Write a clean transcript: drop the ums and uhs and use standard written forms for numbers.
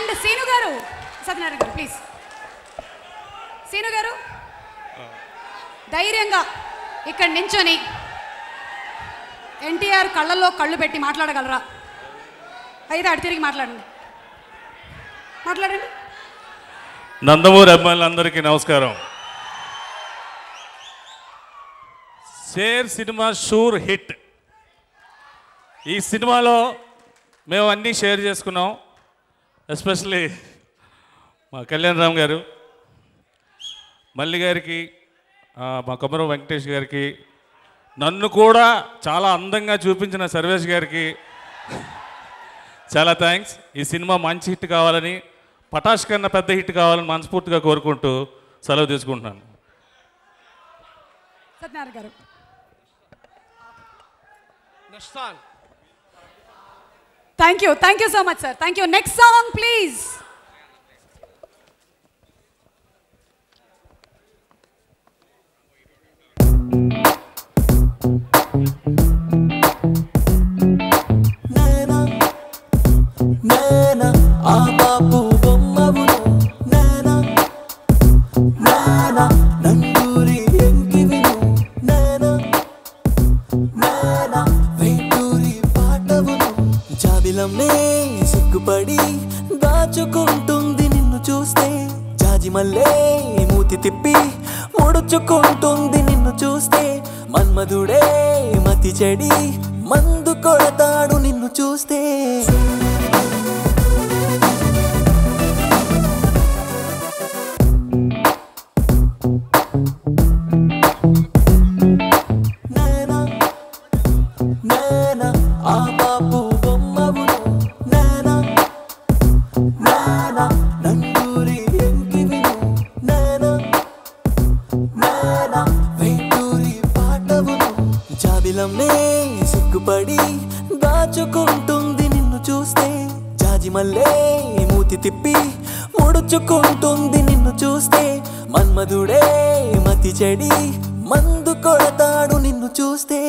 And scene గారు, సత్యనారాయణ గారు please. Scene గారు ధైర్యంగా ఇక్కడ నించొని ఎన్టీఆర్ కళ్ళల్లో కళ్ళు పెట్టి మాట్లాడగలరా? అయితే అటు తిరిగి మాట్లాడండి. నందమూరి అభిమానులందరికీ నమస్కారం. Share cinema sure hit. ఈ సినిమాలో మేము అన్నీ షేర్ చేసుకున్నాం. ఎస్పెషల్లీ మా కళ్యాణ్ రామ్ గారు, మల్లి గారికి, మా కొమరం వెంకటేష్ గారికి, నన్ను కూడా చాలా అందంగా చూపించిన సర్వేష్ గారికి చాలా థ్యాంక్స్. ఈ సినిమా మంచి హిట్ కావాలని, పటాష్ కన్నా పెద్ద హిట్ కావాలని మనస్ఫూర్తిగా కోరుకుంటూ సెలవు తీసుకుంటున్నాను. సత్యనారాయణ గారు thank you so much sir. Thank you. Next song please. సిగ్గుపడి దాచుకుంటుంది నిన్ను చూస్తే, జాజి మల్లే మూతి తిప్పి ముడుచుకుంటుంది నిన్ను చూస్తే, మన్మధుడే మతి చెడి మందు కొడతాడు నిన్ను చూస్తే. సిగ్గుపడి దాచుకుంటుంది నిన్ను చూస్తే, జాజి మల్లే మూతి తిప్పి ముడుచుకుంటుంది నిన్ను చూస్తే, మన్మధుడే మతి చెడి మందు కొడతాడు నిన్ను చూస్తే.